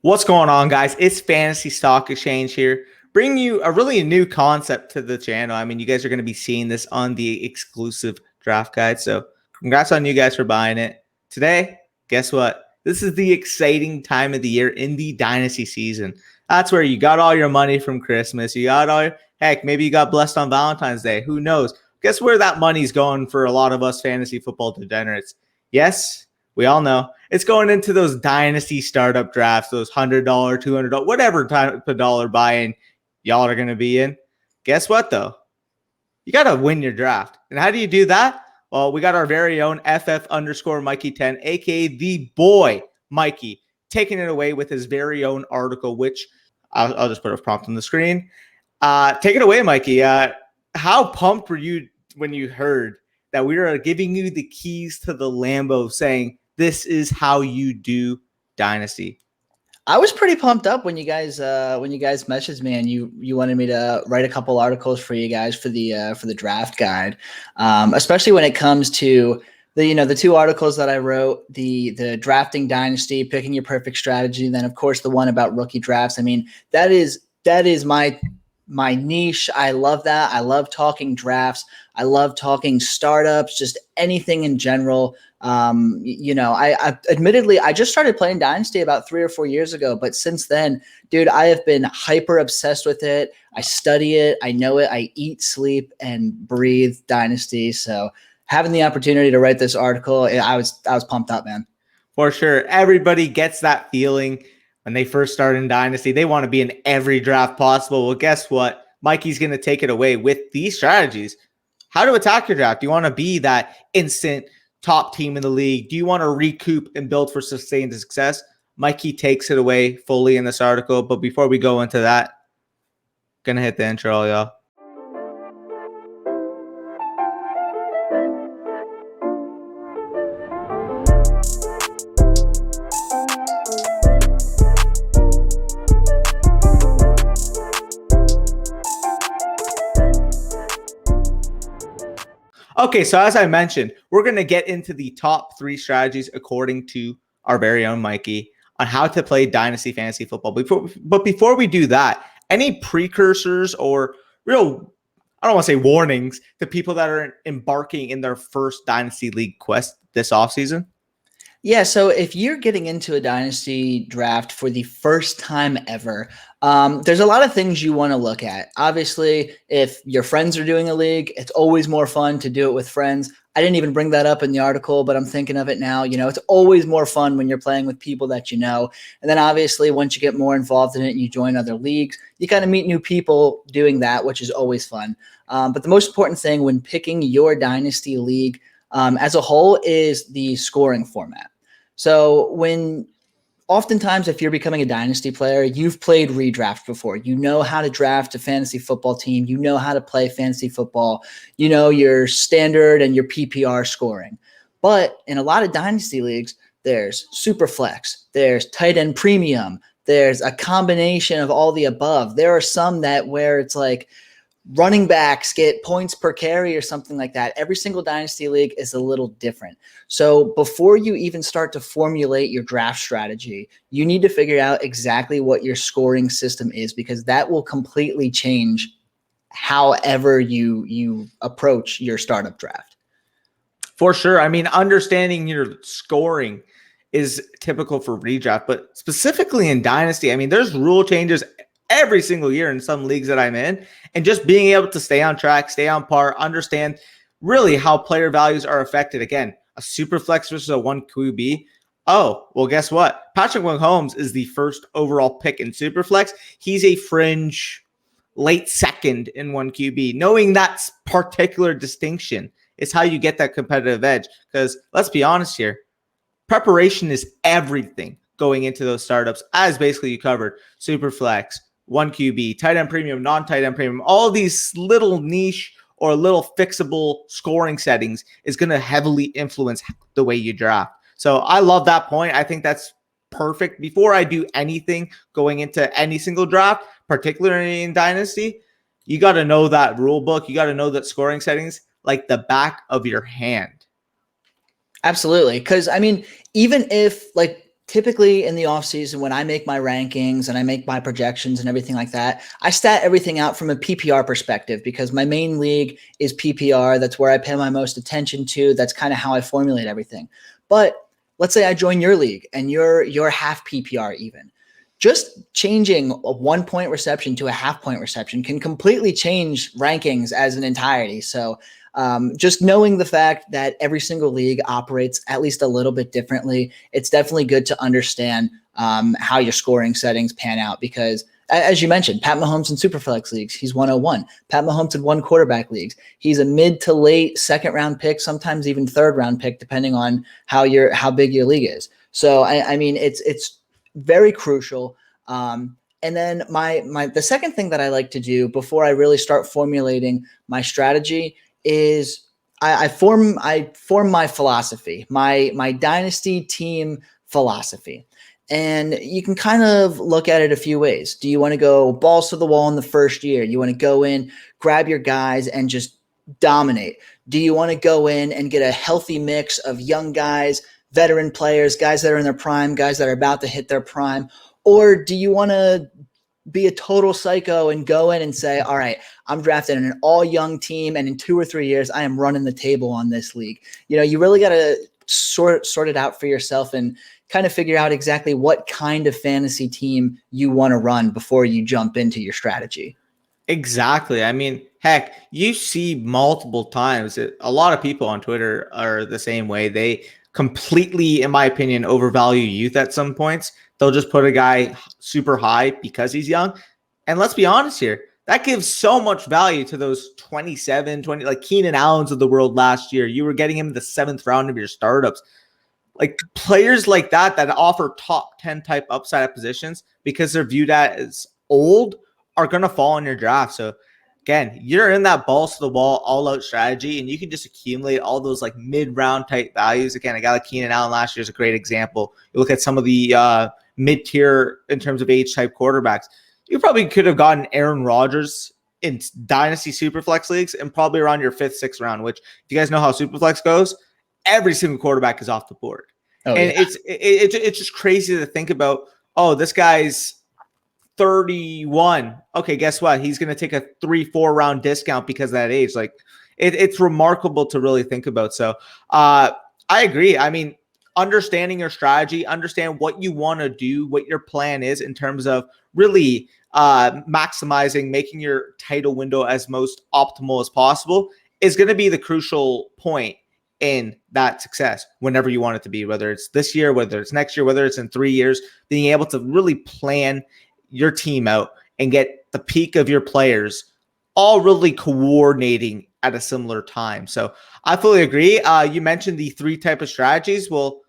What's going on, guys? It's Fantasy Stock Exchange here, bringing you a new concept to the channel. I mean, you guys are going to be seeing this on the exclusive draft guide, so congrats on you guys for buying it. Today, guess what? This is the exciting time of the year in the Dynasty season. That's where you got all your money from Christmas. You got all heck, maybe you got blessed on Valentine's Day. Who knows? Guess where that money's going for a lot of us fantasy football degenerates? Yes, we all know it's going into those dynasty startup drafts, those $100, $200, whatever type of dollar buy-in y'all are going to be in. Guess what, though? You got to win your draft. And how do you do that? Well, we got our very own FF_Mikey10, a.k.a. the boy Mikey, taking it away with his very own article, which I'll just put a prompt on the screen. Take it away, Mikey. How pumped were you when you heard that we are giving you the keys to the Lambo, saying this is how you do Dynasty? I was pretty pumped up when you guys messaged me and you wanted me to write a couple articles for you guys for the draft guide, especially when it comes to the two articles that I wrote, the drafting Dynasty, picking your perfect strategy, and then of course the one about rookie drafts. I mean, that is my niche. I love that. I love talking drafts. I love talking startups, just anything in general. I admittedly, I just started playing Dynasty about 3 or 4 years ago, but since then, dude, I have been hyper obsessed with it. I study it. I know it. I eat, sleep, and breathe Dynasty. So having the opportunity to write this article, I was pumped up, man. For sure. Everybody gets that feeling when they first start in Dynasty. They want to be in every draft possible. Well, guess what? Mikey's going to take it away with these strategies. How to attack your draft. Do you want to be that instant top team in the league? Do you want to recoup and build for sustained success? Mikey takes it away fully in this article. But before we go into that, going to hit the intro, y'all. Okay, so as I mentioned, we're going to get into the top 3 strategies according to our very own Mikey on how to play Dynasty Fantasy Football. But before we do that, any precursors or I don't want to say warnings to people that are embarking in their first Dynasty League quest this offseason? Yeah, so if you're getting into a Dynasty draft for the first time ever, there's a lot of things you want to look at. Obviously, if your friends are doing a league, it's always more fun to do it with friends. I didn't even bring that up in the article, but I'm thinking of it now. It's always more fun when you're playing with people that you know. And then obviously, once you get more involved in it and you join other leagues, you kind of meet new people doing that, which is always fun. But the most important thing when picking your Dynasty league as a whole is the scoring format. So oftentimes if you're becoming a Dynasty player, you've played redraft before. You know how to draft a fantasy football team. You know how to play fantasy football. You know your standard and your PPR scoring. But in a lot of Dynasty leagues, there's Superflex, there's tight end premium, there's a combination of all the above. There are some where it's like running backs get points per carry or something like that. Every single Dynasty league is a little different. So before you even start to formulate your draft strategy, you need to figure out exactly what your scoring system is, because that will completely change however you approach your startup draft. For sure. I mean, understanding your scoring is typical for redraft, but specifically in Dynasty, I mean, there's rule changes every single year in some leagues that I'm in, and just being able to stay on track, stay on par, understand really how player values are affected. Again, a super flex versus a 1 QB. Oh, well, guess what? Patrick Mahomes is the first overall pick in super flex. He's a fringe late second in 1 QB. Knowing that particular distinction is how you get that competitive edge. Because let's be honest here, preparation is everything going into those startups, as basically you covered. Super flex, 1 QB, tight end premium, non-tight end premium, all these little niche or little fixable scoring settings is going to heavily influence the way you draft. So I love that point. I think that's perfect. Before I do anything going into any single draft, particularly in Dynasty, you got to know that rule book. You got to know that scoring settings like the back of your hand. Absolutely. Because, I mean, even if, like, typically in the offseason, when I make my rankings and I make my projections and everything like that, I stat everything out from a PPR perspective because my main league is PPR. That's where I pay my most attention to. That's kind of how I formulate everything. But let's say I join your league and you're half PPR even. Just changing a 1 point reception to a half point reception can completely change rankings as an entirety. So just knowing the fact that every single league operates at least a little bit differently, it's definitely good to understand how your scoring settings pan out because, as you mentioned, Pat Mahomes in Superflex leagues, he's 101. Pat Mahomes in one quarterback leagues, he's a mid to late second round pick, sometimes even third round pick, depending on how big your league is. So I mean, it's very crucial. And then the second thing that I like to do before I really start formulating my strategy is I form my philosophy, my dynasty team philosophy. And you can kind of look at it a few ways. Do you want to go balls to the wall in the first year? You want to go in, grab your guys and just dominate? Do you want to go in and get a healthy mix of young guys, veteran players, guys that are in their prime, guys that are about to hit their prime? Or do you want to be a total psycho and go in and say, all right, I'm drafted in an all young team and in 2 or 3 years, I am running the table on this league. You know, you really got to sort it out for yourself and kind of figure out exactly what kind of fantasy team you want to run before you jump into your strategy. Exactly. I mean, heck, you see multiple times that a lot of people on Twitter are the same way. They completely, in my opinion, overvalue youth at some points. They'll just put a guy super high because he's young. And let's be honest here, that gives so much value to those 27, 20, like Keenan Allens of the world last year. You were getting him in the 7th round of your startups. Like players like that offer top 10 type upside at positions because they're viewed as old are going to fall in your draft. So again, you're in that balls to the wall, all out strategy, and you can just accumulate all those like mid-round type values. Again, a guy like Keenan Allen last year is a great example. You look at some of the mid-tier in terms of age type quarterbacks. You probably could have gotten Aaron Rodgers in Dynasty Superflex leagues and probably around your 5th, 6th round, which if you guys know how Superflex goes, every single quarterback is off the board. Oh, and yeah. It's just crazy to think about, oh, this guy's 31. Okay, guess what? He's going to take a 3-4 round discount because of that age. Like it's remarkable to really think about. So I agree. I mean, understanding your strategy, understand what you want to do, what your plan is in terms of really maximizing, making your title window as most optimal as possible is going to be the crucial point in that success whenever you want it to be, whether it's this year, whether it's next year, whether it's in 3 years, being able to really plan your team out and get the peak of your players all really coordinating at a similar time. So I fully agree. You mentioned the 3 type of strategies. Well,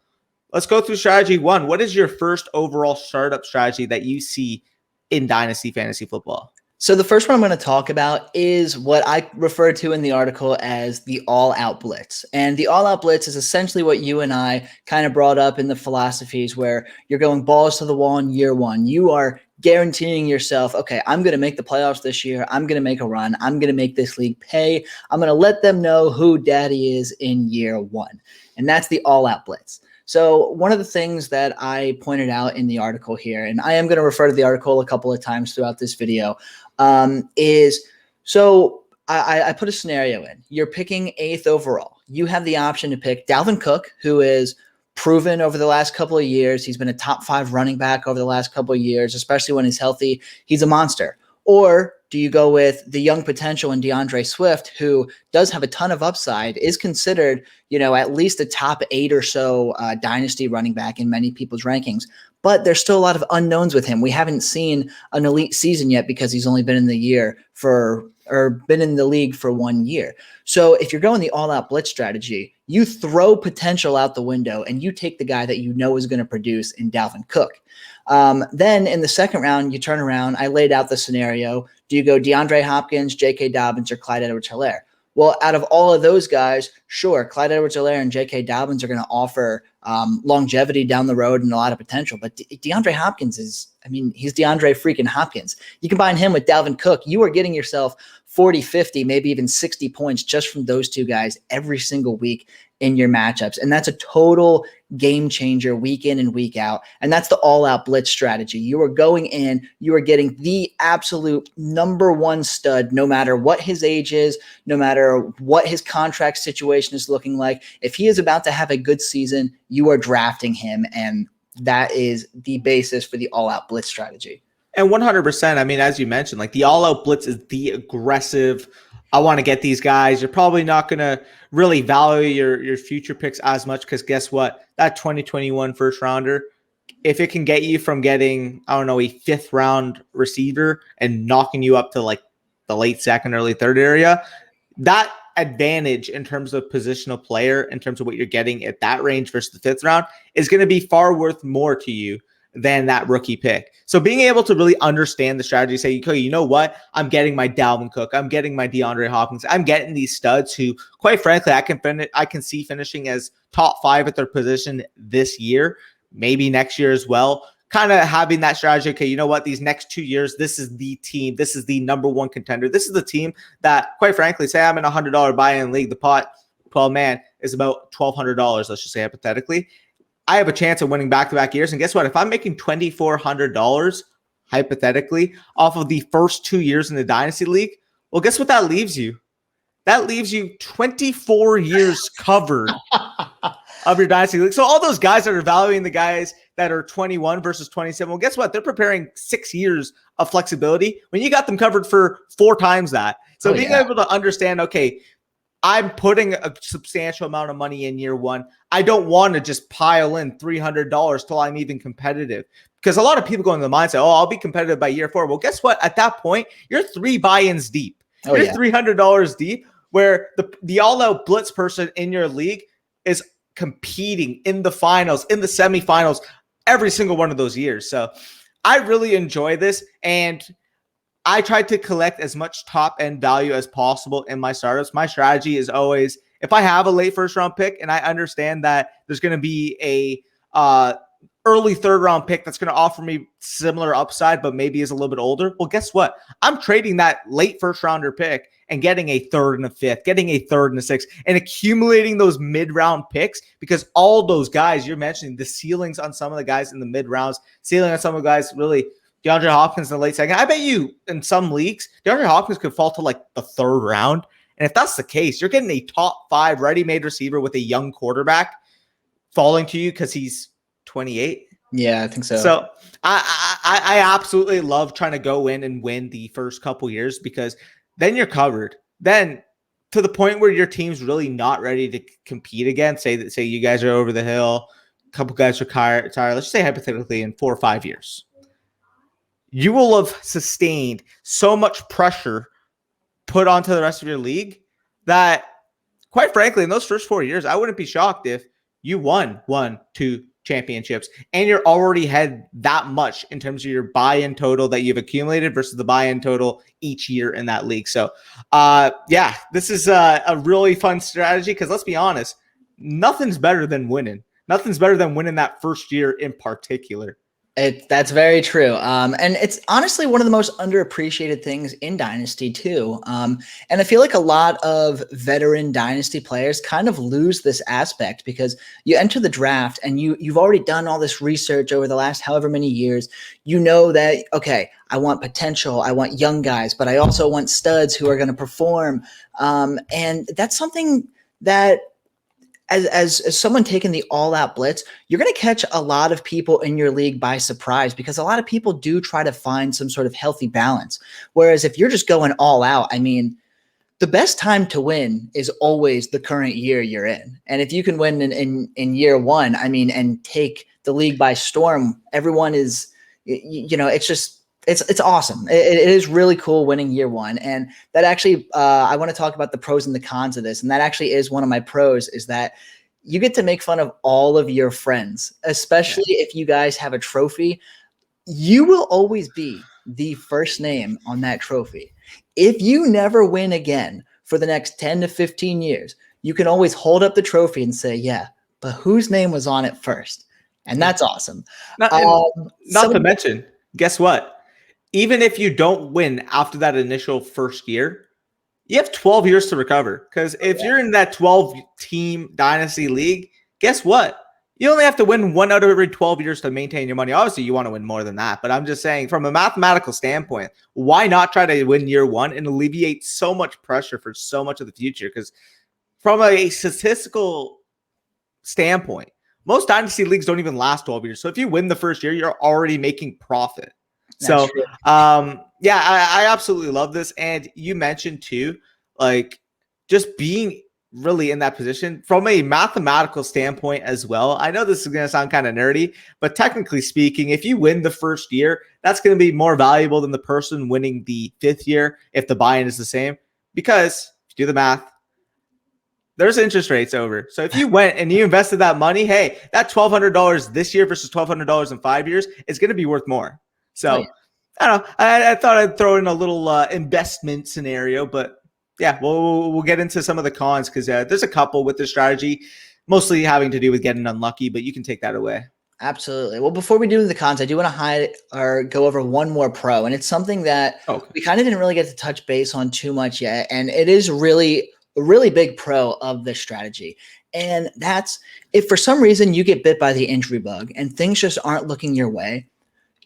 let's go through strategy 1. What is your first overall startup strategy that you see in Dynasty Fantasy Football? So the first one I'm going to talk about is what I refer to in the article as the all-out blitz. And the all-out blitz is essentially what you and I kind of brought up in the philosophies where you're going balls to the wall in year 1. You are guaranteeing yourself, okay, I'm going to make the playoffs this year. I'm going to make a run. I'm going to make this league pay. I'm going to let them know who daddy is in year 1. And that's the all-out blitz. So one of the things that I pointed out in the article here, and I am going to refer to the article a couple of times throughout this video, is so I put a scenario in. You're picking 8th overall. You have the option to pick Dalvin Cook, who is proven over the last couple of years. He's been a top 5 running back over the last couple of years, especially when he's healthy. He's a monster. Or do you go with the young potential in DeAndre Swift, who does have a ton of upside, is considered, at least a top 8 or so dynasty running back in many people's rankings. But there's still a lot of unknowns with him. We haven't seen an elite season yet because he's only been in the league for 1 year. So if you're going the all-out blitz strategy, you throw potential out the window and you take the guy that you know is going to produce in Dalvin Cook. Then in the second round, you turn around. I laid out the scenario. Do you go DeAndre Hopkins, J.K. Dobbins, or Clyde Edwards-Helaire? Well, out of all of those guys, sure, Clyde Edwards-Helaire and J.K. Dobbins are going to offer longevity down the road and a lot of potential. But DeAndre Hopkins he's DeAndre freaking Hopkins. You combine him with Dalvin Cook, you are getting yourself 40, 50, maybe even 60 points just from those two guys every single week in your matchups. And that's a total game changer week in and week out. And that's the all-out blitz strategy. You are going in, you are getting the absolute number one stud, no matter what his age is, no matter what his contract situation is looking like. If he is about to have a good season, you are drafting him. And that is the basis for the all-out blitz strategy. And 100%, I mean, as you mentioned, like the all-out blitz is the aggressive, I want to get these guys. You're probably not going to really value your future picks as much because guess what? That 2021 first rounder, if it can get you from getting, I don't know, a 5th round receiver and knocking you up to like the late 2nd, early 3rd area, that advantage in terms of positional player, in terms of what you're getting at that range versus the 5th round is going to be far worth more to you than that rookie pick. So being able to really understand the strategy, say, okay, you know what? I'm getting my Dalvin Cook. I'm getting my DeAndre Hopkins. I'm getting these studs who, quite frankly, I can see finishing as top 5 at their position this year, maybe next year as well. Kind of having that strategy, okay, you know what? These next 2 years, this is the team. This is the number one contender. This is the team that, quite frankly, say I'm in a $100 buy-in league. The pot, 12-man, is about $1,200, let's just say hypothetically. I have a chance of winning back-to-back years. And guess what? If I'm making $2,400, hypothetically, off of the first 2 years in the Dynasty League, well, guess what that leaves you? That leaves you 24 years covered of your Dynasty League. So all those guys that are valuing the guys that are 21 versus 27, well, guess what? They're preparing 6 years of flexibility when you got them covered for 4 times that. So being able to understand, okay, I'm putting a substantial amount of money in year one. I don't want to just pile in $300 till I'm even competitive. Because a lot of people go into the mindset, oh, I'll be competitive by year 4. Well, guess what? At that point, you're 3 buy-ins deep. You're $300 deep, where the all-out blitz person in your league is competing in the finals, in the semifinals, every single one of those years. So I really enjoy this, and I try to collect as much top-end value as possible in my startups. My strategy is always, if I have a late first-round pick and I understand that there's going to be a early third-round pick that's going to offer me similar upside but maybe is a little bit older, well, guess what? I'm trading that late first-rounder pick and getting a 3rd and a 5th, getting a 3rd and a 6th, and accumulating those mid-round picks because all those guys you're mentioning, the ceilings on some of the guys in the mid-rounds, ceiling on some of the guys really – DeAndre Hopkins in the late 2nd. I bet you in some leagues, DeAndre Hopkins could fall to like the 3rd round. And if that's the case, you're getting a top 5 ready-made receiver with a young quarterback falling to you because he's 28. Yeah, I think so. So I absolutely love trying to go in and win the first couple years because then you're covered. Then to the point where your team's really not ready to compete again, say you guys are over the hill, a couple guys retire, let's just say hypothetically in 4 or 5 years. You will have sustained so much pressure put onto the rest of your league that, quite frankly, in those first 4 years, I wouldn't be shocked if you won 1, 2 championships and you're already had that much in terms of your buy-in total that you've accumulated versus the buy-in total each year in that league. So, this is a really fun strategy because let's be honest, nothing's better than winning. Nothing's better than winning that first year in particular. That's very true. And it's honestly one of the most underappreciated things in Dynasty too. And I feel like a lot of veteran Dynasty players kind of lose this aspect because you enter the draft and you've already done all this research over the last however many years. You know that, okay, I want potential, I want young guys, but I also want studs who are going to perform. And that's something that as someone taking the all-out blitz, you're going to catch a lot of people in your league by surprise because a lot of people do try to find some sort of healthy balance. Whereas if you're just going all out, I mean, the best time to win is always the current year you're in. And if you can win in year one, I mean, and take the league by storm, everyone is, it's awesome. It is really cool winning year one. And that actually, I want to talk about the pros and the cons of this. And that actually is one of my pros is that you get to make fun of all of your friends, especially if you guys have a trophy. You will always be the first name on that trophy. If you never win again for the next 10 to 15 years, you can always hold up the trophy and say, yeah, but whose name was on it first? And that's awesome. Not to mention, guess what? Even if you don't win after that initial first year, You have 12 years to recover, because if you're in that 12-team dynasty league, guess what? You only have to win 1 out of every 12 years to maintain your money. Obviously, you want to win more than that, but I'm just saying from a mathematical standpoint, why not try to win year 1 and alleviate so much pressure for so much of the future? Because from a statistical standpoint, most dynasty leagues don't even last 12 years. So if you win the first year, you're already making profit. That's true. Yeah, I absolutely love this. And you mentioned too, like just being really in that position from a mathematical standpoint as well. I know this is going to sound kind of nerdy, but technically speaking, if you win the first year, that's going to be more valuable than the person winning the 5th year if the buy-in is the same. Because if you do the math, there's interest rates over. So if you went and you invested that money, hey, that $1,200 this year versus $1,200 in 5 years is going to be worth more. So I don't know. I thought I'd throw in a little investment scenario, but yeah, we'll get into some of the cons, because there's a couple with this strategy, mostly having to do with getting unlucky, but you can take that away. Absolutely. Well, before we do the cons, I do want to go over one more pro, and it's something that we kind of didn't really get to touch base on too much yet, and it is really a really big pro of this strategy. And that's if for some reason you get bit by the injury bug and things just aren't looking your way,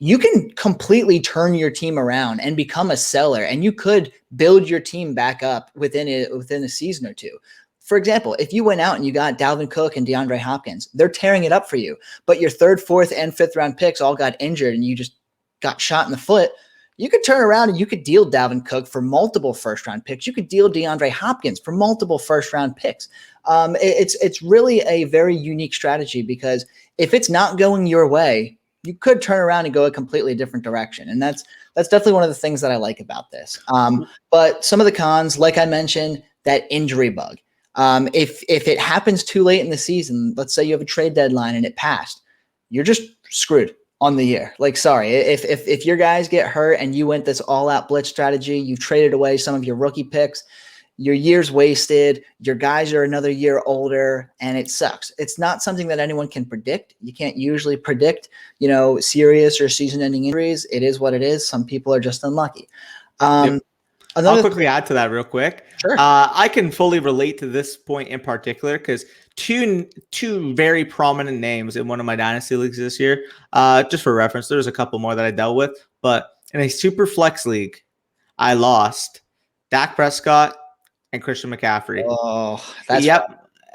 you can completely turn your team around and become a seller, and you could build your team back up within a season or two. For example, if you went out and you got Dalvin Cook and DeAndre Hopkins, they're tearing it up for you, but your 3rd, 4th, and 5th round picks all got injured and you just got shot in the foot. You could turn around and you could deal Dalvin Cook for multiple 1st round picks. You could deal DeAndre Hopkins for multiple 1st round picks. It's really a very unique strategy, because if it's not going your way, you could turn around and go a completely different direction. And that's definitely one of the things that I like about this. But some of the cons, like I mentioned, that injury bug. If it happens too late in the season, let's say you have a trade deadline and it passed, you're just screwed on the year. Like, sorry, if your guys get hurt and you went this all-out blitz strategy, you've traded away some of your rookie picks, your year's wasted, your guys are another year older, and it sucks. It's not something that anyone can predict. You can't usually predict, serious or season-ending injuries. It is what it is. Some people are just unlucky. I'll quickly add to that real quick. Sure. I can fully relate to this point in particular, because two very prominent names in one of my dynasty leagues this year. Just for reference, there's a couple more that I dealt with, but in a super flex league, I lost Dak Prescott and Christian McCaffrey. Oh,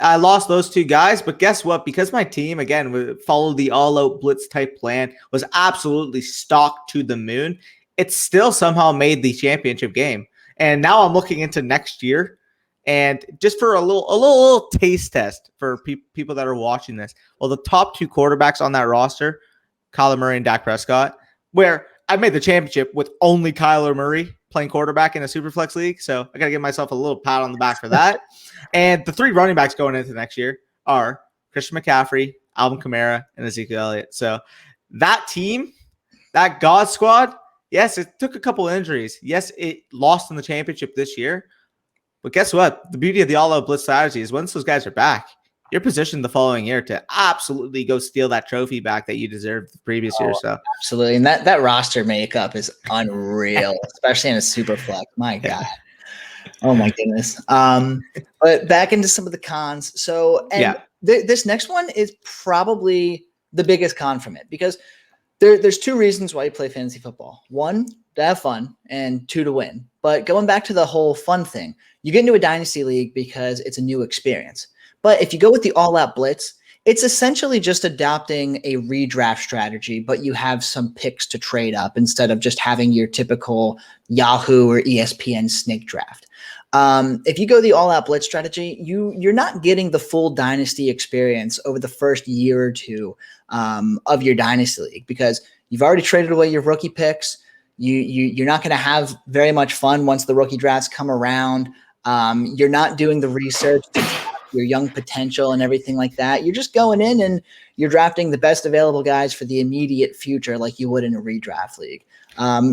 I lost those 2 guys, but guess what? Because my team, again, followed the all-out blitz type plan, was absolutely stocked to the moon, it still somehow made the championship game. And now I'm looking into next year, and just for a little taste test for people that are watching this, well, the top 2 quarterbacks on that roster, Kyler Murray and Dak Prescott, where I made the championship with only Kyler Murray playing quarterback in a Superflex league. So I got to give myself a little pat on the back for that. And the 3 running backs going into next year are Christian McCaffrey, Alvin Kamara, and Ezekiel Elliott. So that team, that God squad, yes, it took a couple injuries. Yes, it lost in the championship this year. But guess what? The beauty of the all-out blitz strategy is once those guys are back, you're positioned the following year to absolutely go steal that trophy back that you deserved the previous year. So absolutely. And that roster makeup is unreal, especially in a super flex. My God. Oh my goodness. But back into some of the cons. So, this next one is probably the biggest con from it, because there's 2 reasons why you play fantasy football. 1, to have fun, and 2, to win. But going back to the whole fun thing, you get into a dynasty league because it's a new experience. But if you go with the all-out blitz, it's essentially just adopting a redraft strategy, but you have some picks to trade up instead of just having your typical Yahoo or ESPN snake draft. If you go the all-out blitz strategy, you're not getting the full dynasty experience over the first year or 2 of your dynasty league, because you've already traded away your rookie picks. You're not going to have very much fun once the rookie drafts come around. You're not doing the research to your young potential and everything like that. You're just going in and you're drafting the best available guys for the immediate future, like you would in a redraft league.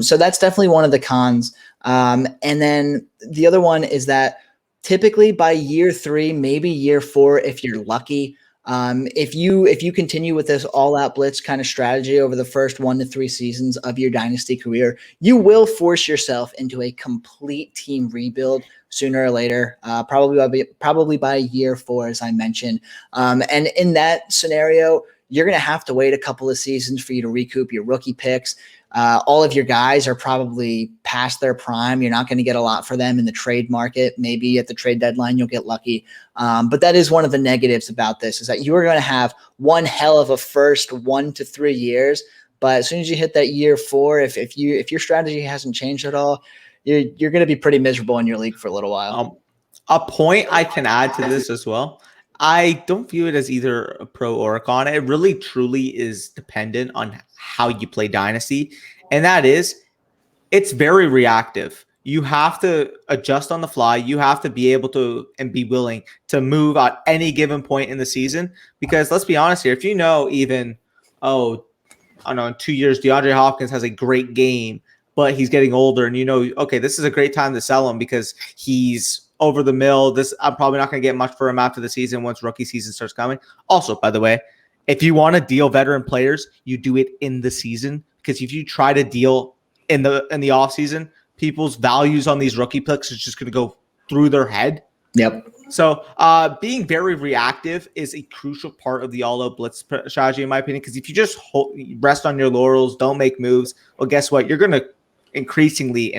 So that's definitely one of the cons. And then the other one is that typically by year 3, maybe year 4, if you're lucky, If you continue with this all-out blitz kind of strategy over the first 1 to 3 seasons of your dynasty career, you will force yourself into a complete team rebuild sooner or later, probably by year 4, as I mentioned. And in that scenario, you're going to have to wait a couple of seasons for you to recoup your rookie picks. All of your guys are probably past their prime. You're not going to get a lot for them in the trade market. Maybe at the trade deadline, you'll get lucky. But that is one of the negatives about this, is that you are going to have one hell of a first 1 to 3 years. But as soon as you hit that year 4, if your strategy hasn't changed at all, you're going to be pretty miserable in your league for a little while. A point I can add to this as well. I don't view it as either a pro or a con. It really truly is dependent on how you play Dynasty. And that is, it's very reactive. You have to adjust on the fly. You have to be able to and be willing to move at any given point in the season. Because let's be honest here, if you know even, I don't know, in 2 years, DeAndre Hopkins has a great game, but he's getting older, and you know, okay, this is a great time to sell him because he's over the mill. I'm probably not going to get much for him after the season once rookie season starts coming. Also, by the way, if you want to deal veteran players, you do it in the season, because if you try to deal in the off season, people's values on these rookie picks is just going to go through their head. Yep. So being very reactive is a crucial part of the all-out blitz strategy, in my opinion, because if you just rest on your laurels, don't make moves, well, guess what? You're going to increasingly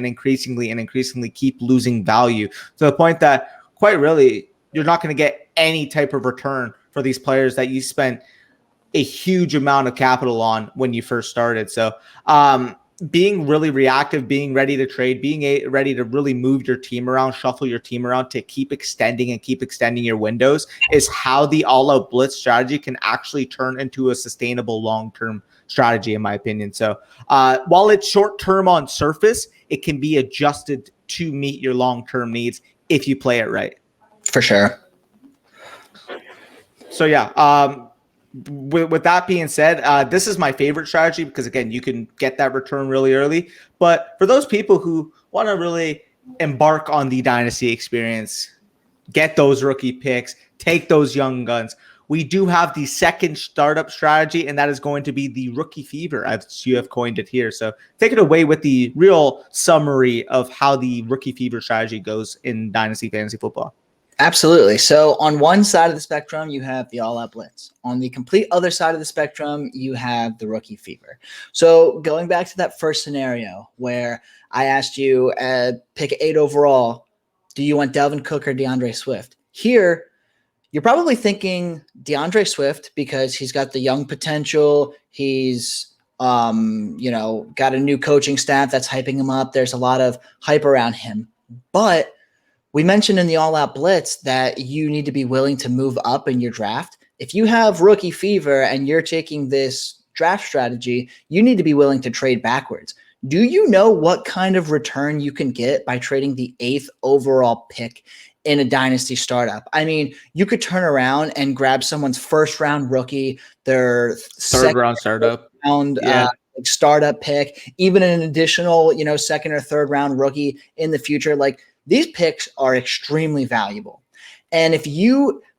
keep losing value, to the point that quite really you're not going to get any type of return for these players that you spent a huge amount of capital on when you first started. So being really reactive, being ready to trade, being ready to really move your team around, shuffle your team around to keep extending your windows is how the all-out blitz strategy can actually turn into a sustainable long-term strategy, in my opinion. So while it's short-term on surface, it can be adjusted to meet your long-term needs if you play it right. For sure. So yeah, with that being said, this is my favorite strategy because, again, you can get that return really early. But for those people who want to really embark on the Dynasty experience, get those rookie picks, take those young guns, we do have the second startup strategy, and that is going to be the rookie fever, as you have coined it here. So take it away with the real summary of how the rookie fever strategy goes in Dynasty Fantasy Football. Absolutely. So on one side of the spectrum, you have the all-out blitz. On the complete other side of the spectrum, you have the rookie fever. So going back to that first scenario where I asked you, pick 8 overall, do you want Dalvin Cook or DeAndre Swift? Here, you're probably thinking DeAndre Swift because he's got the young potential. He's got a new coaching staff that's hyping him up. There's a lot of hype around him. But we mentioned in the all-out blitz that you need to be willing to move up in your draft. If you have rookie fever and you're taking this draft strategy, you need to be willing to trade backwards. Do you know what kind of return you can get by trading the 8th overall pick in a dynasty startup? I mean, you could turn around and grab someone's first-round rookie, their third-round startup, startup pick, even an additional, second or third-round rookie in the future. Like, these picks are extremely valuable. And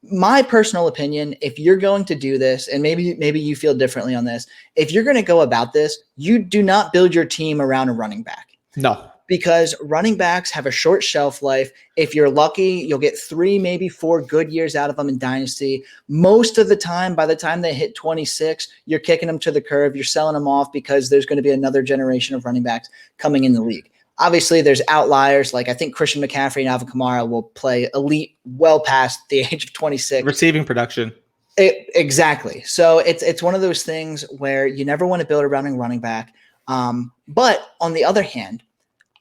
my personal opinion, if you're going to do this, and maybe you feel differently on this, if you're going to go about this, you do not build your team around a running back. No. Because running backs have a short shelf life. If you're lucky, you'll get 3, maybe 4 good years out of them in Dynasty. Most of the time, by the time they hit 26, you're kicking them to the curb. You're selling them off because there's going to be another generation of running backs coming in the league. Obviously, there's outliers. Like I think Christian McCaffrey and Alvin Kamara will play elite well past the age of 26. Receiving production. Exactly. So it's one of those things where you never want to build around a running back. But on the other hand,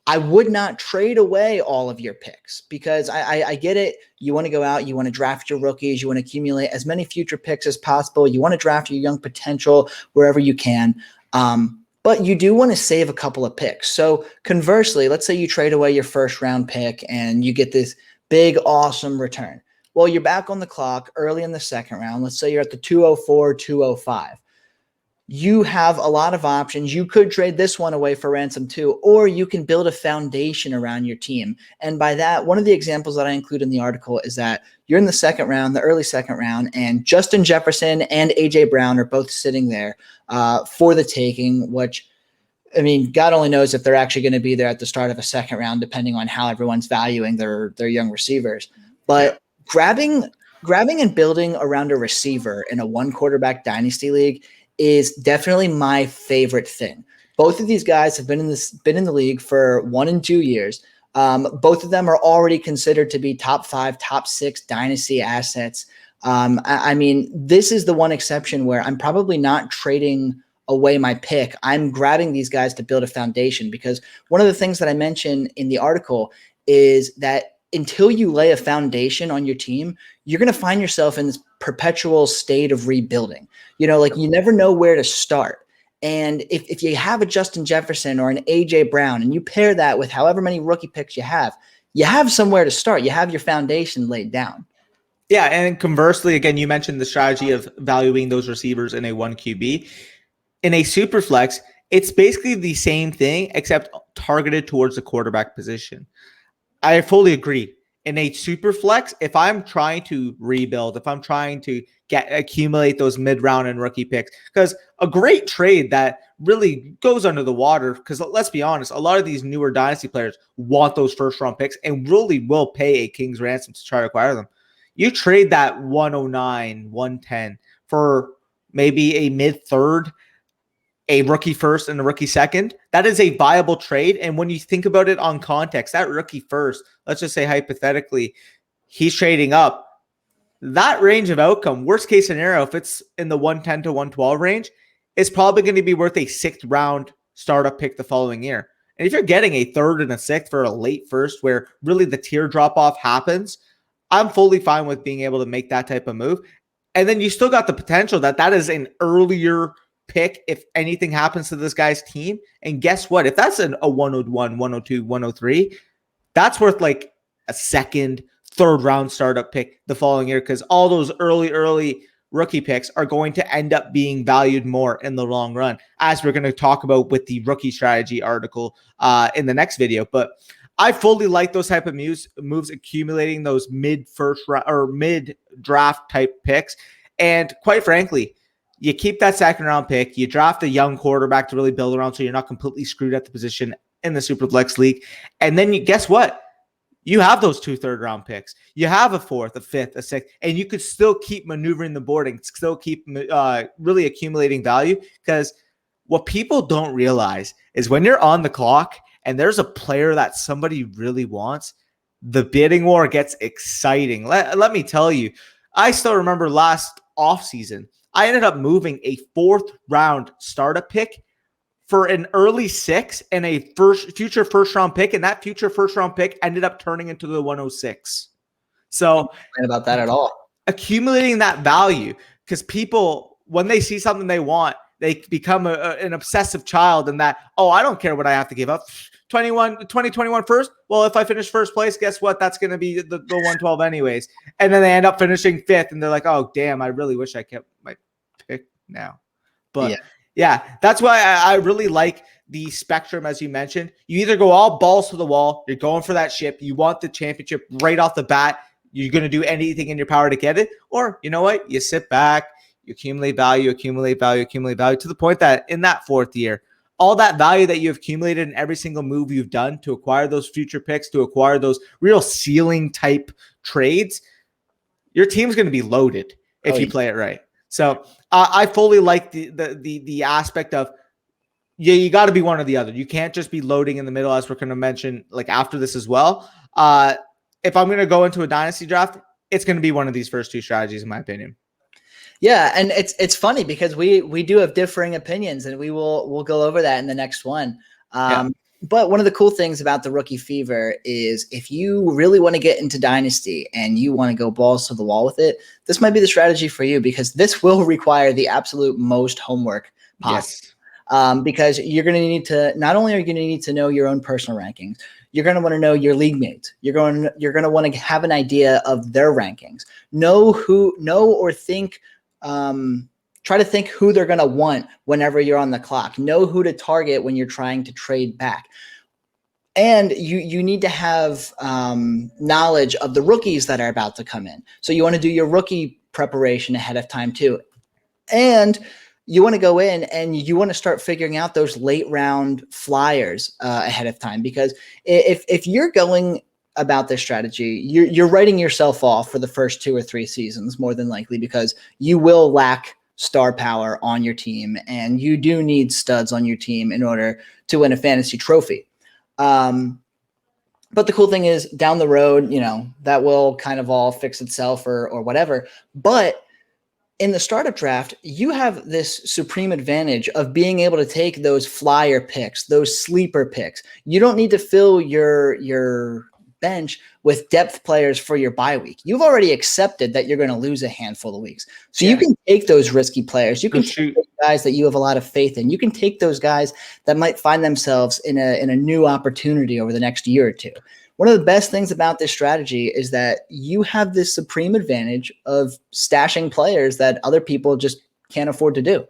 I would not trade away all of your picks because I get it. You want to go out, you want to draft your rookies, you want to accumulate as many future picks as possible. You want to draft your young potential wherever you can. But you do want to save a couple of picks. So conversely, let's say you trade away your first round pick and you get this big, awesome return. Well, you're back on the clock early in the second round. Let's say you're at the 204, 205. you have a lot of options. You could trade this one away for ransom too, or you can build a foundation around your team. And by that, one of the examples that I include in the article is that you're in the second round, the early second round, and Justin Jefferson and AJ Brown are both sitting there for the taking, which, I mean, God only knows if they're actually going to be there at the start of a second round, depending on how everyone's valuing their young receivers. But grabbing and building around a receiver in a one quarterback dynasty league is definitely my favorite thing. Both of these guys have been in the league for 1 and 2 years. Both of them are already considered to be top 5, top 6 dynasty assets. I mean, this is the one exception where I'm probably not trading away my pick. I'm grabbing these guys to build a foundation, because one of the things that I mentioned in the article is that until you lay a foundation on your team, you're going to find yourself in this perpetual state of rebuilding. Like, you never know where to start. And if you have a Justin Jefferson or an AJ Brown and you pair that with however many rookie picks you have somewhere to start. You have your foundation laid down. Yeah. And conversely, again, you mentioned the strategy of valuing those receivers in a 1 QB. In a super flex, it's basically the same thing, except targeted towards the quarterback position. I fully agree. In a super flex, if I'm trying to rebuild, if I'm trying to accumulate those mid-round and rookie picks, because a great trade that really goes under the water, because let's be honest, a lot of these newer dynasty players want those first-round picks and really will pay a king's ransom to try to acquire them. You trade that 109, 110 for maybe a mid-third, a rookie first and a rookie second, that is a viable trade. And when you think about it on context, that rookie first, let's just say hypothetically, he's trading up. That range of outcome, worst case scenario, if it's in the 110 to 112 range, is probably going to be worth a 6th round startup pick the following year. And if you're getting a 3rd and a 6th for a late first where really the tier drop off happens, I'm fully fine with being able to make that type of move. And then you still got the potential that is an earlier pick if anything happens to this guy's team. And guess what? If that's a 101, 102, 103, that's worth like a 2nd, 3rd round startup pick the following year, because all those early rookie picks are going to end up being valued more in the long run, as we're going to talk about with the rookie strategy article in the next video. But I fully like those type of moves, accumulating those mid-first round or mid-draft type picks. And quite frankly, you keep that 2nd round pick, you draft a young quarterback to really build around so you're not completely screwed at the position in the Superflex League. And then guess what? You have those 2 3rd round picks. You have a 4th, a 5th, a 6th, and you could still keep maneuvering the board and still keep really accumulating value, because what people don't realize is when you're on the clock and there's a player that somebody really wants, the bidding war gets exciting. Let me tell you, I still remember last offseason, I ended up moving a 4th round startup pick for an early 6 and a future first round pick. And that future first round pick ended up turning into the 106. So about that at all. Accumulating that value, because people, when they see something they want, they become an obsessive child, and that, I don't care what I have to give up. 2021 first. Well, if I finish first place, guess what? That's going to be the 112 anyways. And then they end up finishing 5th, and they're like, oh, damn, I really wish I kept my pick now. But yeah, that's why I really like the spectrum, as you mentioned. You either go all balls to the wall, you're going for that ship, you want the championship right off the bat, you're going to do anything in your power to get it, or you know what? You sit back, you accumulate value to the point that in that 4th year, all that value that you've accumulated in every single move you've done to acquire those future picks, to acquire those real ceiling type trades, your team's going to be loaded if you play it right. So I fully like the aspect of, you got to be one or the other. You can't just be loading in the middle, as we're going to mention like after this as well. If I'm going to go into a dynasty draft, it's going to be one of these first 2 strategies, in my opinion. Yeah, and it's funny because we do have differing opinions, and we'll go over that in the next one. But one of the cool things about the rookie fever is, if you really want to get into Dynasty and you want to go balls to the wall with it, this might be the strategy for you, because this will require the absolute most homework possible. Yes. Because you're going to need to, not only are you going to need to know your own personal rankings, you're going to want to know your league mates. You're going to want to have an idea of their rankings. Know or think try to think who they're going to want whenever you're on the clock. Know who to target when you're trying to trade back. And you need to have knowledge of the rookies that are about to come in. So you want to do your rookie preparation ahead of time too. And you want to go in and you want to start figuring out those late round flyers ahead of time, because if you're going about this strategy, you're writing yourself off for the first 2 or 3 seasons, more than likely, because you will lack star power on your team, and you do need studs on your team in order to win a fantasy trophy. But the cool thing is down the road, that will kind of all fix itself or whatever. But in the startup draft, you have this supreme advantage of being able to take those flyer picks, those sleeper picks. You don't need to fill your bench with depth players for your bye week. You've already accepted that you're going to lose a handful of weeks. So you can take those risky players. You can take those guys that you have a lot of faith in. You can take those guys that might find themselves in a new opportunity over the next year or two. One of the best things about this strategy is that you have this supreme advantage of stashing players that other people just can't afford to do.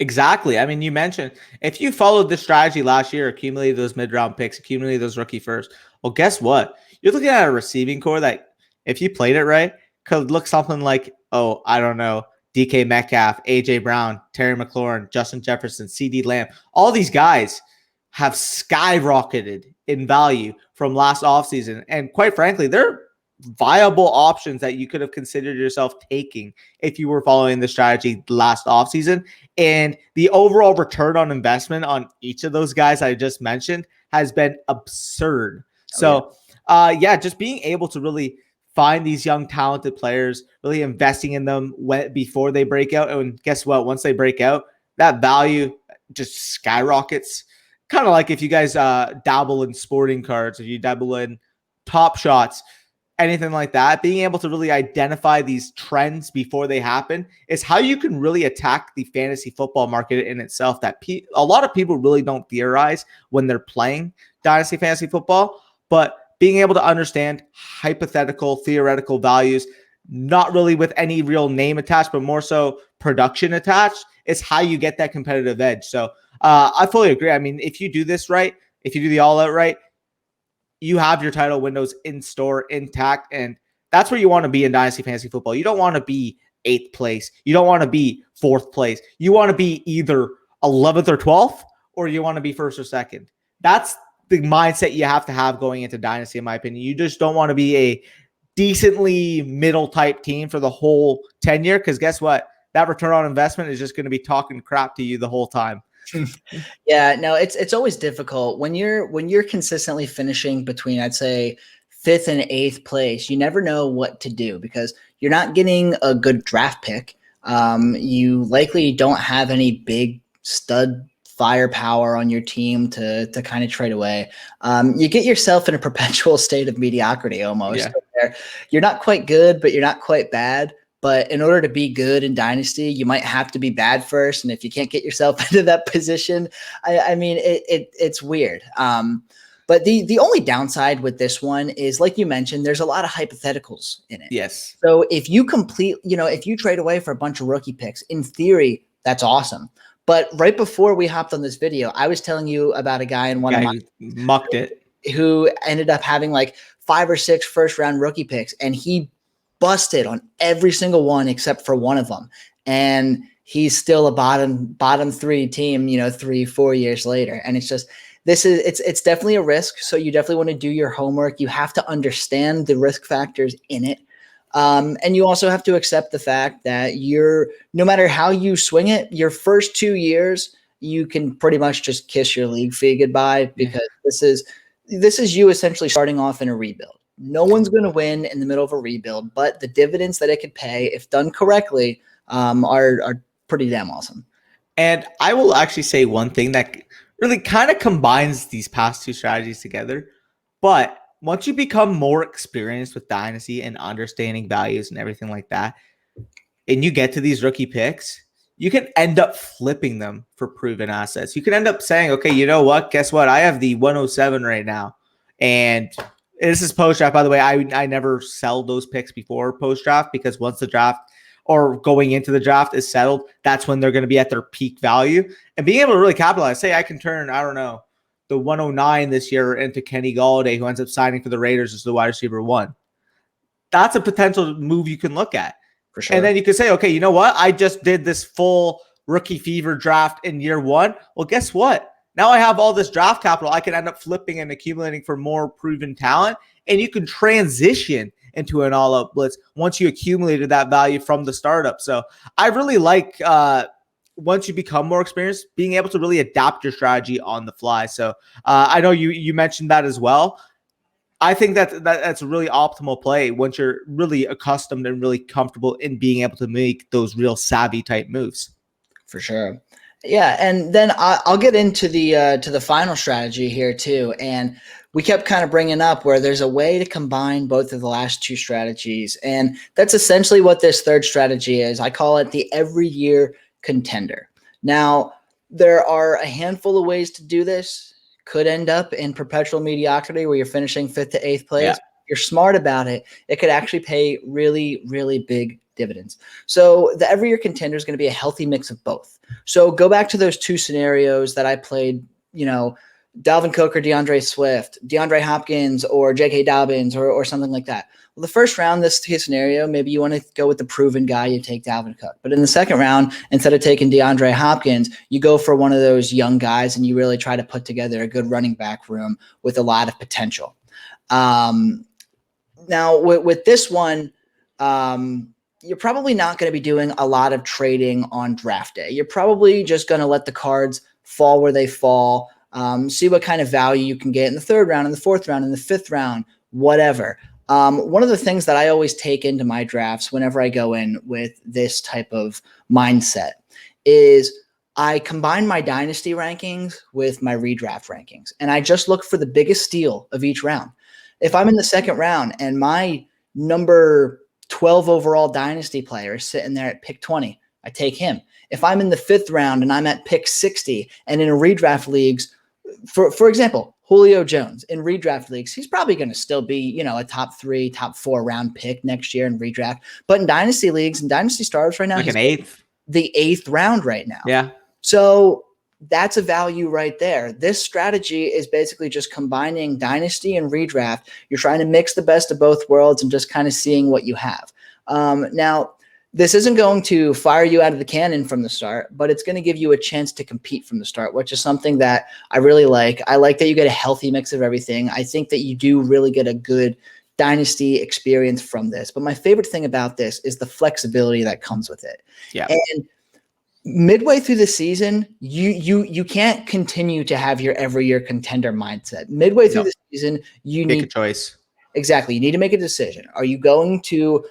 Exactly. I mean, you mentioned if you followed this strategy last year, accumulated those mid-round picks, accumulated those rookie first, well, guess what? You're looking at a receiving core that, if you played it right, could look something like, I don't know, DK Metcalf, AJ Brown, Terry McLaurin, Justin Jefferson, CD Lamb. All these guys have skyrocketed in value from last offseason. And quite frankly, they're viable options that you could have considered yourself taking if you were following the strategy last offseason. And the overall return on investment on each of those guys I just mentioned has been absurd. Just being able to really find these young, talented players, really investing in them before they break out. And guess what? Once they break out, that value just skyrockets. Kind of like if you guys dabble in sporting cards, if you dabble in Top Shots, anything like that, being able to really identify these trends before they happen is how you can really attack the fantasy football market in itself, that a lot of people really don't theorize when they're playing Dynasty Fantasy Football. But being able to understand hypothetical, theoretical values, not really with any real name attached, but more so production attached, is how you get that competitive edge. So I fully agree. I mean, if you do this right, if you do the all-out right, you have your title windows in store, intact, and that's where you want to be in Dynasty Fantasy Football. You don't want to be 8th place. You don't want to be 4th place. You want to be either 11th or 12th, or you want to be 1st or 2nd. That's the mindset you have to have going into Dynasty, in my opinion. You just don't want to be a decently middle type team for the whole tenure, because guess what? That return on investment is just going to be talking crap to you the whole time. Yeah, no, it's always difficult when you're consistently finishing between, I'd say, 5th and 8th place. You never know what to do because you're not getting a good draft pick. You likely don't have any big stud firepower on your team to kind of trade away. You get yourself in a perpetual state of mediocrity almost. Yeah. You're not quite good, but you're not quite bad. But in order to be good in Dynasty, you might have to be bad first. And if you can't get yourself into that position, I mean, it's weird. But the only downside with this one is, like you mentioned, there's a lot of hypotheticals in it. Yes. So if you if you trade away for a bunch of rookie picks, in theory, that's awesome. But right before we hopped on this video, I was telling you about a guy in one of my mucked it, who ended up having like 5 or 6 first-round rookie picks, and he busted on every single one except for one of them. And he's still a bottom 3 team, 3-4 years later. And it's just, it's definitely a risk. So you definitely want to do your homework. You have to understand the risk factors in it. And you also have to accept the fact that no matter how you swing it, your first 2 years, you can pretty much just kiss your league fee goodbye, because this is you essentially starting off in a rebuild. No one's going to win in the middle of a rebuild, but the dividends that it could pay, if done correctly, are pretty damn awesome. And I will actually say one thing that really kind of combines these past 2 strategies together. But once you become more experienced with Dynasty and understanding values and everything like that, and you get to these rookie picks, you can end up flipping them for proven assets. You can end up saying, okay, you know what? Guess what? I have the 107 right now. And this is post-draft, by the way. I never sell those picks before post-draft, because once the draft or going into the draft is settled, that's when they're going to be at their peak value. And being able to really capitalize, say I can turn, I don't know, the 109 this year into Kenny Galladay, who ends up signing for the Raiders as the wide receiver 1. That's a potential move you can look at. For sure. And then you could say, okay, you know what? I just did this full rookie fever draft in year 1. Well, guess what? Now I have all this draft capital. I can end up flipping and accumulating for more proven talent. And you can transition into an all-out blitz once you accumulated that value from the startup. So I really like once you become more experienced, being able to really adapt your strategy on the fly. So I know you mentioned that as well. I think that's a really optimal play once you're really accustomed and really comfortable in being able to make those real savvy type moves. For sure. Yeah, and then I'll get into the final strategy here too. And we kept kind of bringing up where there's a way to combine both of the last two strategies, and that's essentially what this third strategy is. I call it the every year contender. Now, there are a handful of ways to do this. Could end up in perpetual mediocrity where you're finishing 5th to 8th place. Yeah. If you're smart about it, it could actually pay really, really big dividends. So the every year contender is going to be a healthy mix of both. So go back to those two scenarios that I played, Dalvin Cook or DeAndre Swift, DeAndre Hopkins or J.K. Dobbins or something like that. Well, the first round, this case scenario, maybe you want to go with the proven guy, you take Dalvin Cook. But in the second round, instead of taking DeAndre Hopkins, you go for one of those young guys and you really try to put together a good running back room with a lot of potential. Now, with this one, you're probably not going to be doing a lot of trading on draft day. You're probably just going to let the cards fall where they fall, see what kind of value you can get in the third round, in the fourth round, in the fifth round, whatever. One of the things that I always take into my drafts whenever I go in with this type of mindset is I combine my dynasty rankings with my redraft rankings, and I just look for the biggest steal of each round. If I'm in the second round and my number 12 overall dynasty player is sitting there at pick 20, I take him. If I'm in the fifth round and I'm at pick 60 and in a redraft leagues, for example, Julio Jones in redraft leagues, he's probably going to still be, a top 3, top 4 round pick next year in redraft. But in dynasty leagues and dynasty startups right now, like an 8th, the 8th round right now. Yeah. So that's a value right there. This strategy is basically just combining dynasty and redraft. You're trying to mix the best of both worlds and just kind of seeing what you have. Now, this isn't going to fire you out of the cannon from the start, but it's going to give you a chance to compete from the start, which is something that I really like. I like that you get a healthy mix of everything. I think that you do really get a good dynasty experience from this. But my favorite thing about this is the flexibility that comes with it. Yeah. And midway through the season, you can't continue to have your every year contender mindset. Midway through the season, you make need a choice. Exactly. You need to make a decision. Are you going to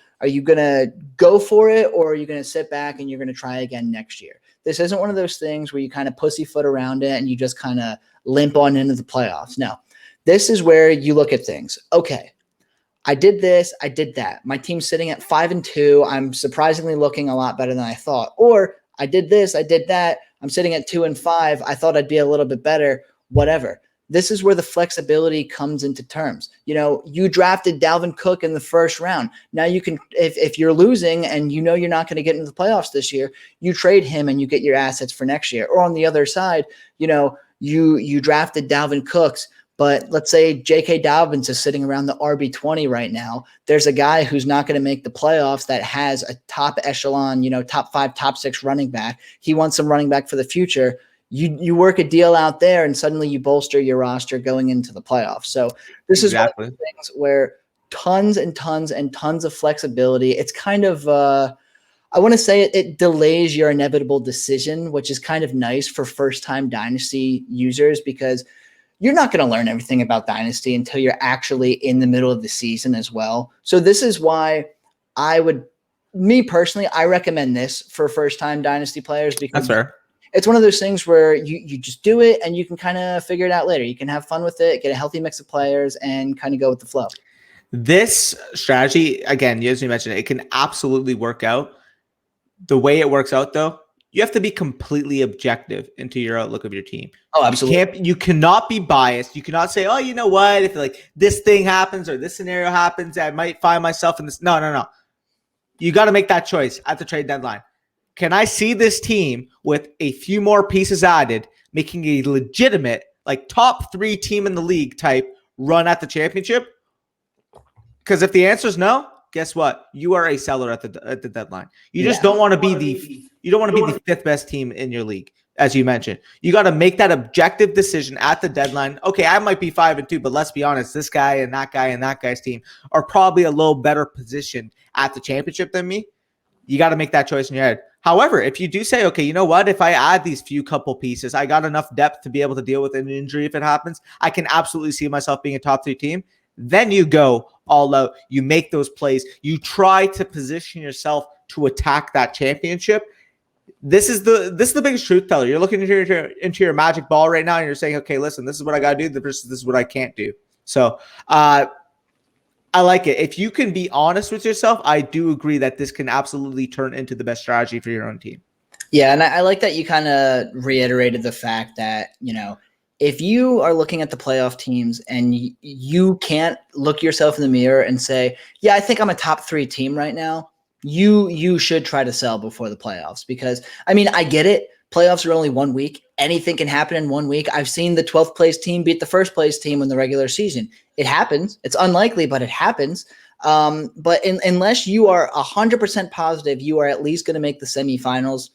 go for it, or are you going to sit back and you're going to try again next year? This isn't one of those things where you kind of pussyfoot around it and you just kind of limp on into the playoffs. No, this is where you look at things. Okay, I did this, I did that. My team's sitting at 5-2. I'm surprisingly looking a lot better than I thought. Or I did this, I did that. I'm sitting at 2-5. I thought I'd be a little bit better, whatever. This is where the flexibility comes into terms. You drafted Dalvin Cook in the first round. Now you can, if you're losing and you're not going to get into the playoffs this year, you trade him and you get your assets for next year. Or on the other side, you drafted Dalvin Cooks, but let's say J.K. Dobbins is sitting around the RB20 right now. There's a guy who's not going to make the playoffs that has a top echelon, top 5, top 6 running back. He wants some running back for the future. You work a deal out there and suddenly you bolster your roster going into the playoffs. So this is one of the things where tons and tons and tons of flexibility. It's kind of, I want to say it delays your inevitable decision, which is kind of nice for first-time Dynasty users because you're not going to learn everything about Dynasty until you're actually in the middle of the season as well. So this is why me personally, I recommend this for first-time Dynasty players because that's fair. It's one of those things where you just do it and you can kind of figure it out later. You can have fun with it, get a healthy mix of players, and kind of go with the flow. This strategy, again, as you mentioned, it can absolutely work out. The way it works out, though, you have to be completely objective into your outlook of your team. Oh, absolutely. You cannot be biased. You cannot say, oh, you know what? If this thing happens or this scenario happens, I might find myself in this. No. you got to make that choice at the trade deadline. Can I see this team with a few more pieces added, making a legitimate, like top 3 team in the league type run at the championship? Because if the answer is no, guess what? You are a seller at the deadline. You just don't want to be the 5th best team in your league, as you mentioned. You got to make that objective decision at the deadline. Okay, I might be 5-2, but let's be honest, this guy and that guy's team are probably a little better positioned at the championship than me. You got to make that choice in your head. However, if you do say, okay, you know what? If I add these few couple pieces, I got enough depth to be able to deal with an injury if it happens. I can absolutely see myself being a top 3 team. Then you go all out. You make those plays. You try to position yourself to attack that championship. This is the biggest truth teller. You're looking into your magic ball right now, and you're saying, okay, listen, this is what I got to do versus this is what I can't do. So I like it. If you can be honest with yourself, I do agree that this can absolutely turn into the best strategy for your own team. Yeah, and I like that you kind of reiterated the fact that, if you are looking at the playoff teams and you can't look yourself in the mirror and say, yeah, I think I'm a top 3 team right now, you should try to sell before the playoffs. Because, I get it. Playoffs are only 1 week. Anything can happen in 1 week. I've seen the 12th place team beat the 1st place team in the regular season. It happens. It's unlikely, but it happens. But unless you are 100% positive you are at least going to make the semifinals,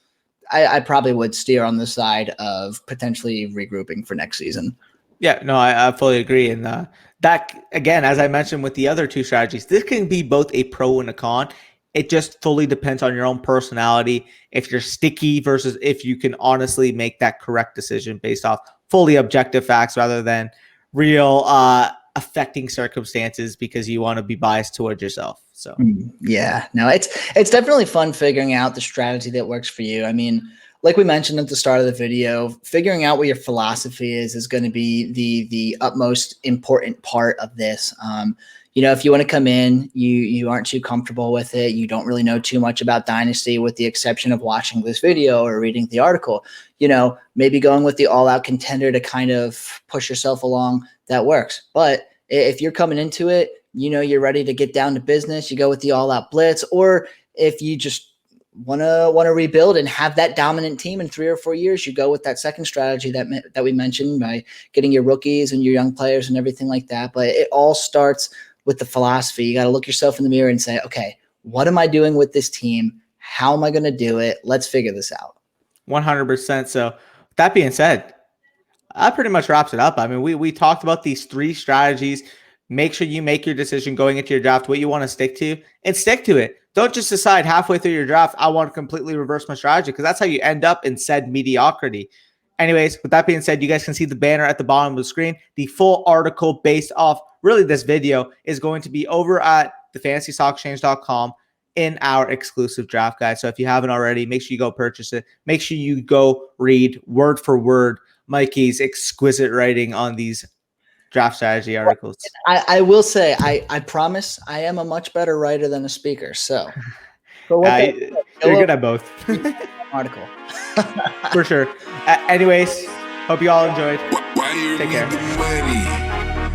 I probably would steer on the side of potentially regrouping for next season. Yeah, no, I fully agree. And that, again, as I mentioned with the other 2 strategies, this can be both a pro and a con. It just fully depends on your own personality, if you're sticky versus if you can honestly make that correct decision based off fully objective facts rather than real affecting circumstances because you want to be biased towards yourself. So yeah, no, it's definitely fun figuring out the strategy that works for you. Like we mentioned at the start of the video, figuring out what your philosophy is going to be the utmost important part of this. If you want to come in, you aren't too comfortable with it, you don't really know too much about Dynasty with the exception of watching this video or reading the article, maybe going with the all-out contender to kind of push yourself along, that works. But if you're coming into it, you're ready to get down to business, you go with the all-out blitz. Or if you just want to rebuild and have that dominant team in 3 or 4 years, you go with that second strategy that we mentioned by getting your rookies and your young players and everything like that. But it all starts with the philosophy. You got to look yourself in the mirror and say, okay, what am I doing with this team? How am I going to do it? Let's figure this out. 100%. So that being said, that pretty much wraps it up. We talked about these 3 strategies. Make sure you make your decision going into your draft, what you want to stick to, and stick to it. Don't just decide halfway through your draft, I want to completely reverse my strategy, because that's how you end up in said mediocrity. Anyways, with that being said, you guys can see the banner at the bottom of the screen. The full article based off really this video is going to be over at thefantasystockexchange.com in our exclusive draft guide. So if you haven't already, make sure you go purchase it. Make sure you go read word for word Mikey's exquisite writing on these draft strategy articles. I will say, I promise I am a much better writer than a speaker. So you're good at both. Article. For sure. Anyways, hope you all enjoyed. Take care.